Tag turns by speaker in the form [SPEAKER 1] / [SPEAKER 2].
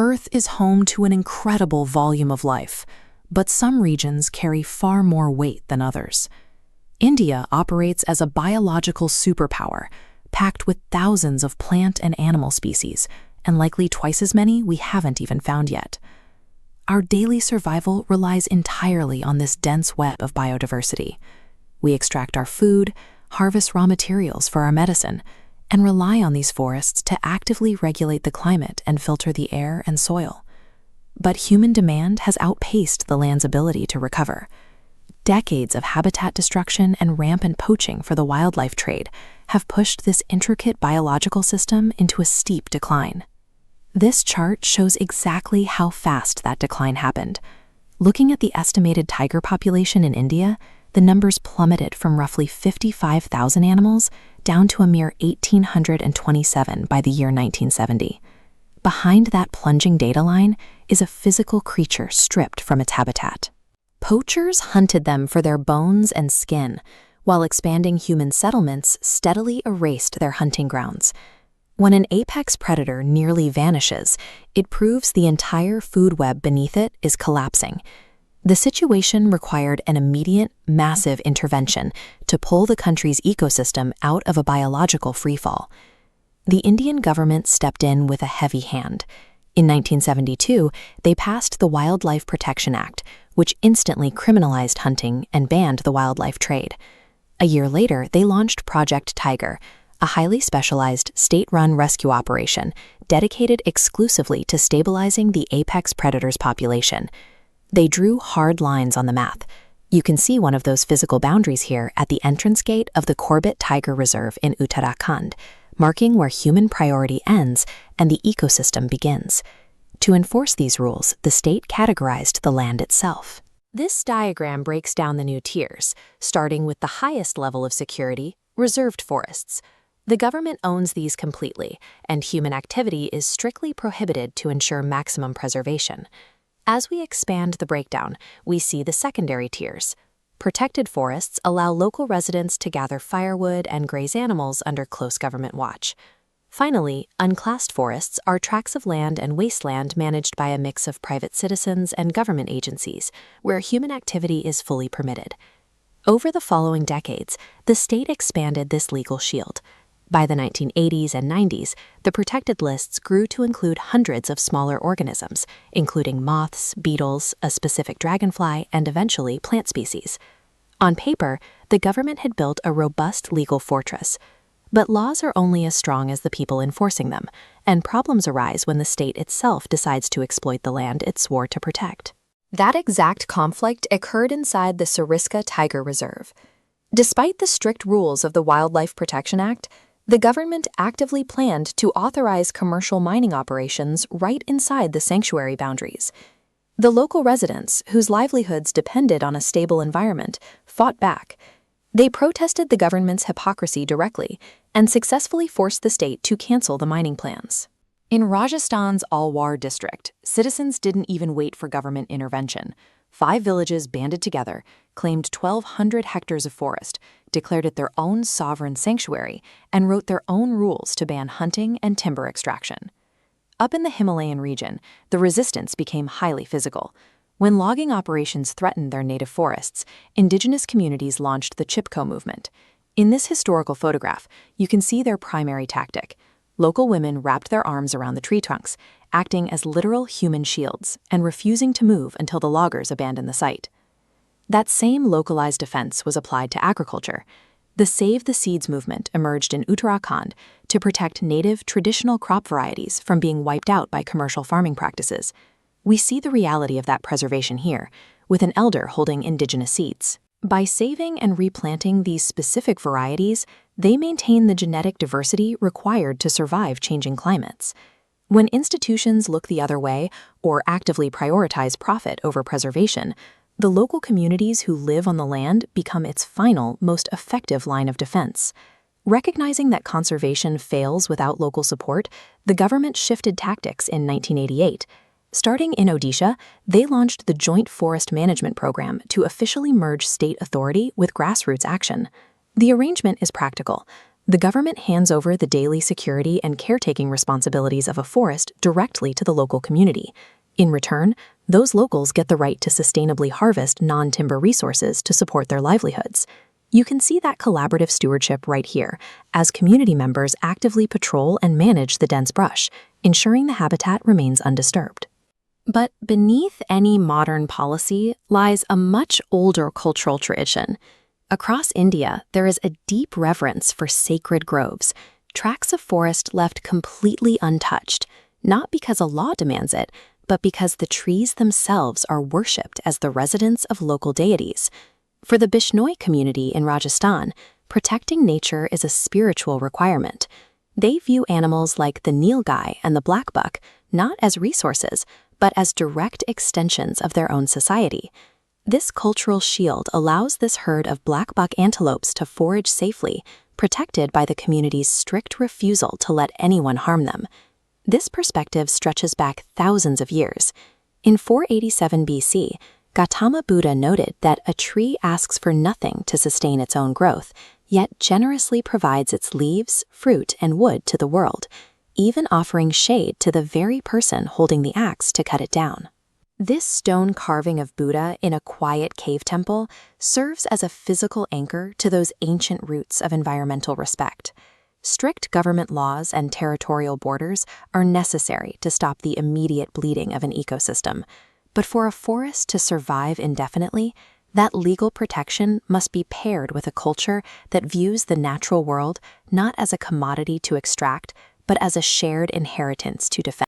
[SPEAKER 1] Earth is home to an incredible volume of life, but some regions carry far more weight than others. India operates as a biological superpower, packed with thousands of plant and animal species, and likely twice as many we haven't even found yet. Our daily survival relies entirely on this dense web of biodiversity. We extract our food, harvest raw materials for our medicine, and rely on these forests to actively regulate the climate and filter the air and soil. But human demand has outpaced the land's ability to recover. Decades of habitat destruction and rampant poaching for the wildlife trade have pushed this intricate biological system into a steep decline. This chart shows exactly how fast that decline happened. Looking at the estimated tiger population in India, the numbers plummeted from roughly 55,000 animals down to a mere 1,827 by the year 1970. Behind that plunging data line is a physical creature stripped from its habitat. Poachers hunted them for their bones and skin, while expanding human settlements steadily erased their hunting grounds. When an apex predator nearly vanishes, it proves the entire food web beneath it is collapsing. The situation required an immediate, massive intervention to pull the country's ecosystem out of a biological freefall. The Indian government stepped in with a heavy hand. In 1972, they passed the Wildlife Protection Act, which instantly criminalized hunting and banned the wildlife trade. A year later, they launched Project Tiger, a highly specialized state-run rescue operation dedicated exclusively to stabilizing the apex predator's population. They drew hard lines on the map. You can see one of those physical boundaries here at the entrance gate of the Corbett Tiger Reserve in Uttarakhand, marking where human priority ends and the ecosystem begins. To enforce these rules, the state categorized the land itself. This diagram breaks down the new tiers, starting with the highest level of security, reserved forests. The government owns these completely, and human activity is strictly prohibited to ensure maximum preservation. As we expand the breakdown, we see the secondary tiers. Protected forests allow local residents to gather firewood and graze animals under close government watch. Finally, unclassed forests are tracts of land and wasteland managed by a mix of private citizens and government agencies, where human activity is fully permitted. Over the following decades, the state expanded this legal shield. By the 1980s and 90s, the protected lists grew to include hundreds of smaller organisms, including moths, beetles, a specific dragonfly, and eventually plant species. On paper, the government had built a robust legal fortress. But laws are only as strong as the people enforcing them, and problems arise when the state itself decides to exploit the land it swore to protect. That exact conflict occurred inside the Sariska Tiger Reserve. Despite the strict rules of the Wildlife Protection Act, the government actively planned to authorize commercial mining operations right inside the sanctuary boundaries. The local residents, whose livelihoods depended on a stable environment, fought back. They protested the government's hypocrisy directly and successfully forced the state to cancel the mining plans. In Rajasthan's Alwar district, citizens didn't even wait for government intervention. 5 villages banded together, claimed 1,200 hectares of forest, declared it their own sovereign sanctuary, and wrote their own rules to ban hunting and timber extraction. Up in the Himalayan region, the resistance became highly physical. When logging operations threatened their native forests, indigenous communities launched the Chipko movement. In this historical photograph, you can see their primary tactic. Local women wrapped their arms around the tree trunks, acting as literal human shields and refusing to move until the loggers abandoned the site. That same localized defense was applied to agriculture. The Save the Seeds movement emerged in Uttarakhand to protect native traditional crop varieties from being wiped out by commercial farming practices. We see the reality of that preservation here, with an elder holding indigenous seeds. By saving and replanting these specific varieties, they maintain the genetic diversity required to survive changing climates. When institutions look the other way or actively prioritize profit over preservation, the local communities who live on the land become its final, most effective line of defense. Recognizing that conservation fails without local support, the government shifted tactics in 1988. Starting in Odisha, they launched the Joint Forest Management Program to officially merge state authority with grassroots action. The arrangement is practical. The government hands over the daily security and caretaking responsibilities of a forest directly to the local community. In return, those locals get the right to sustainably harvest non-timber resources to support their livelihoods. You can see that collaborative stewardship right here, as community members actively patrol and manage the dense brush, ensuring the habitat remains undisturbed. But beneath any modern policy lies a much older cultural tradition. Across India, there is a deep reverence for sacred groves, tracts of forest left completely untouched, not because a law demands it, but because the trees themselves are worshipped as the residents of local deities. For the Bishnoi community in Rajasthan, protecting nature is a spiritual requirement. They view animals like the nilgai and the blackbuck not as resources, but as direct extensions of their own society. This cultural shield allows this herd of blackbuck antelopes to forage safely, protected by the community's strict refusal to let anyone harm them. This perspective stretches back thousands of years. In 487 BC, Gautama Buddha noted that a tree asks for nothing to sustain its own growth, yet generously provides its leaves, fruit, and wood to the world, even offering shade to the very person holding the axe to cut it down. This stone carving of Buddha in a quiet cave temple serves as a physical anchor to those ancient roots of environmental respect. Strict government laws and territorial borders are necessary to stop the immediate bleeding of an ecosystem. But for a forest to survive indefinitely, that legal protection must be paired with a culture that views the natural world not as a commodity to extract, but as a shared inheritance to defend.